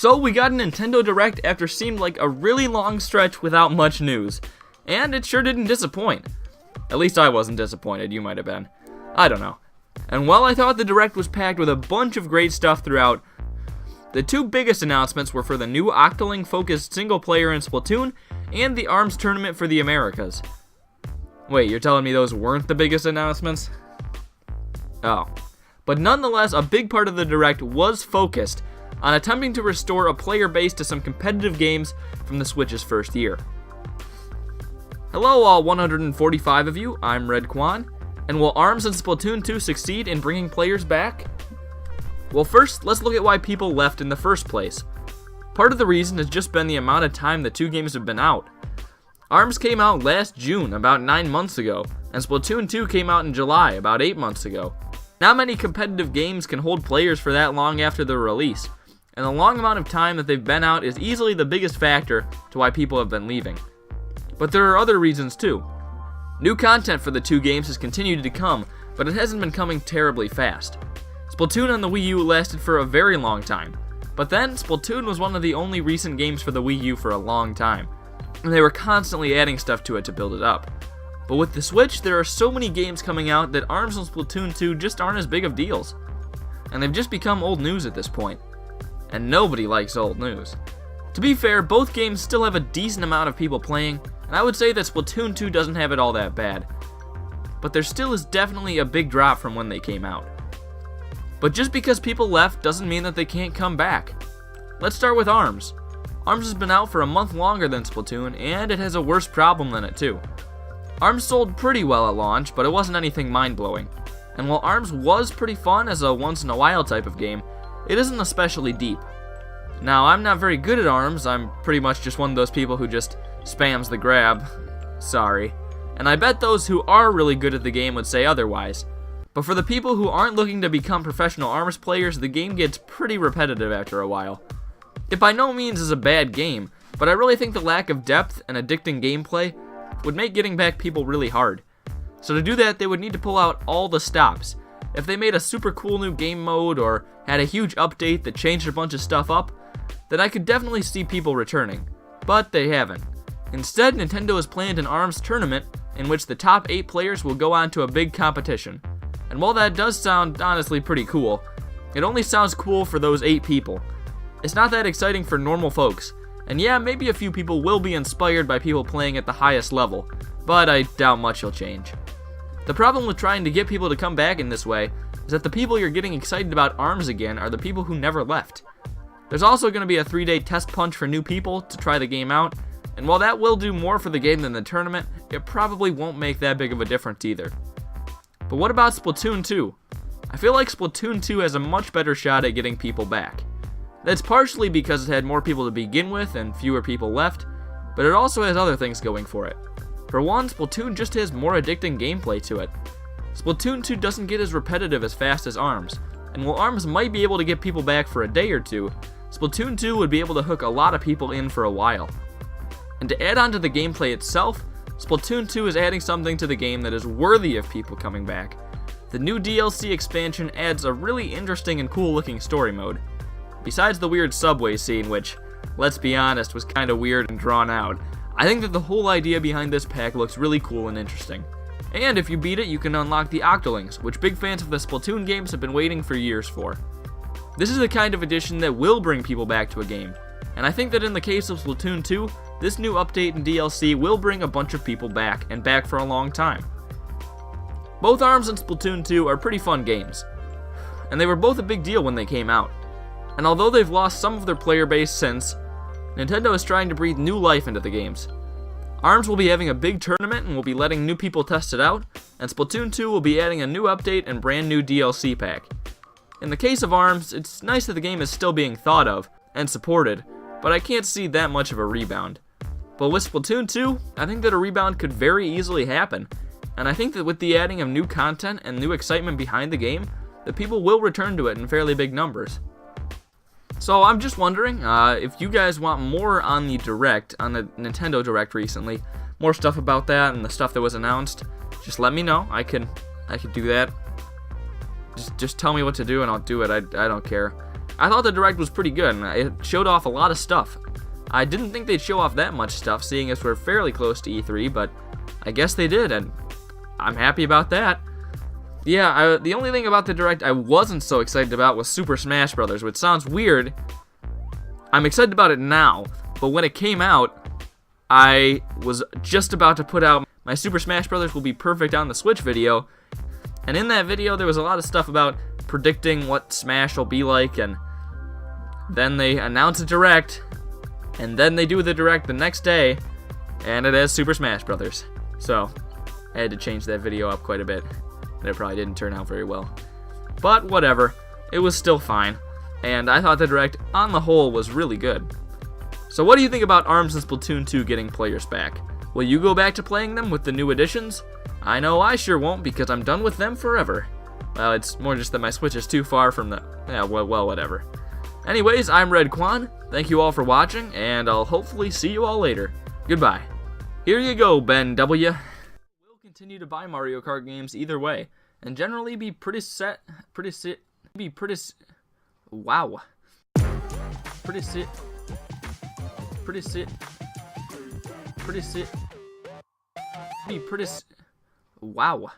So we got a Nintendo Direct after seemed like a really long stretch without much news. And it sure didn't disappoint. At least I wasn't disappointed, you might have been. I don't know. And while I thought the Direct was packed with a bunch of great stuff throughout, the two biggest announcements were for the new Octoling-focused single player in Splatoon and the ARMS tournament for the Americas. Wait, you're telling me those weren't the biggest announcements? Oh. But nonetheless, a big part of the Direct was focused on attempting to restore a player base to some competitive games from the Switch's first year. Hello all 145 of you, I'm Redkwan, and will ARMS and Splatoon 2 succeed in bringing players back? Well, first, let's look at why people left in the first place. Part of the reason has just been the amount of time the two games have been out. ARMS came out last June, about 9 months ago, and Splatoon 2 came out in July, about 8 months ago. Not many competitive games can hold players for that long after their release, and the long amount of time that they've been out is easily the biggest factor to why people have been leaving. But there are other reasons too. New content for the two games has continued to come, but it hasn't been coming terribly fast. Splatoon on the Wii U lasted for a very long time, but then Splatoon was one of the only recent games for the Wii U for a long time, and they were constantly adding stuff to it to build it up. But with the Switch, there are so many games coming out that ARMS and Splatoon 2 just aren't as big of deals, and they've just become old news at this point. And nobody likes old news. To be fair, both games still have a decent amount of people playing, and I would say that Splatoon 2 doesn't have it all that bad. But there still is definitely a big drop from when they came out. But just because people left doesn't mean that they can't come back. Let's start with ARMS. ARMS has been out for a month longer than Splatoon, and it has a worse problem than it too. ARMS sold pretty well at launch, but it wasn't anything mind-blowing. And while ARMS was pretty fun as a once-in-a-while type of game, it isn't especially deep. Now, I'm not very good at ARMS, I'm pretty much just one of those people who just spams the grab. Sorry. And I bet those who are really good at the game would say otherwise. But for the people who aren't looking to become professional ARMS players, the game gets pretty repetitive after a while. It by no means is a bad game, but I really think the lack of depth and addicting gameplay would make getting back people really hard. So to do that, they would need to pull out all the stops. If they made a super cool new game mode or had a huge update that changed a bunch of stuff up, then I could definitely see people returning. But they haven't. Instead, Nintendo has planned an ARMS tournament in which the top 8 players will go on to a big competition. And while that does sound honestly pretty cool, it only sounds cool for those 8 people. It's not that exciting for normal folks. And yeah, maybe a few people will be inspired by people playing at the highest level, but I doubt much will change. The problem with trying to get people to come back in this way is that the people you're getting excited about ARMS again are the people who never left. There's also going to be a 3-day test punch for new people to try the game out, and while that will do more for the game than the tournament, it probably won't make that big of a difference either. But what about Splatoon 2? I feel like Splatoon 2 has a much better shot at getting people back. That's partially because it had more people to begin with and fewer people left, but it also has other things going for it. For one, Splatoon just has more addicting gameplay to it. Splatoon 2 doesn't get as repetitive as fast as ARMS, and while ARMS might be able to get people back for a day or two, Splatoon 2 would be able to hook a lot of people in for a while. And to add on to the gameplay itself, Splatoon 2 is adding something to the game that is worthy of people coming back. The new DLC expansion adds a really interesting and cool looking story mode. Besides the weird subway scene, which, let's be honest, was kinda weird and drawn out, I think that the whole idea behind this pack looks really cool and interesting. And if you beat it, you can unlock the Octolings, which big fans of the Splatoon games have been waiting for years for. This is the kind of addition that will bring people back to a game, and I think that in the case of Splatoon 2, this new update and DLC will bring a bunch of people back, and back for a long time. Both ARMS and Splatoon 2 are pretty fun games, and they were both a big deal when they came out. And although they've lost some of their player base since, Nintendo is trying to breathe new life into the games. ARMS will be having a big tournament and will be letting new people test it out, and Splatoon 2 will be adding a new update and brand new DLC pack. In the case of ARMS, it's nice that the game is still being thought of and supported, but I can't see that much of a rebound. But with Splatoon 2, I think that a rebound could very easily happen, and I think that with the adding of new content and new excitement behind the game, the people will return to it in fairly big numbers. So I'm just wondering if you guys want more on the Direct, on the Nintendo Direct recently, more stuff about that and the stuff that was announced, just let me know. I could do that. Just tell me what to do and I'll do it. I don't care. I thought the Direct was pretty good, and it showed off a lot of stuff. I didn't think they'd show off that much stuff, seeing as we're fairly close to E3, but I guess they did, and I'm happy about that. Yeah, the only thing about the Direct I wasn't so excited about was Super Smash Bros., which sounds weird. I'm excited about it now, but when it came out, I was just about to put out my Super Smash Bros. Will be perfect on the Switch video, and in that video there was a lot of stuff about predicting what Smash will be like, and then they announce a Direct, and then they do the Direct the next day, and it has Super Smash Bros. So, I had to change that video up quite a bit, and it probably didn't turn out very well. But whatever, it was still fine, and I thought the Direct, on the whole, was really good. So what do you think about ARMS and Splatoon 2 getting players back? Will you go back to playing them with the new additions? I know I sure won't, because I'm done with them forever. Well, it's more just that my Switch is too far from the... yeah, well, whatever. Anyways, I'm Redkwan. Thank you all for watching, and I'll hopefully see you all later. Goodbye. Here you go, Ben W. We'll continue to buy Mario Kart games either way, and generally be wow.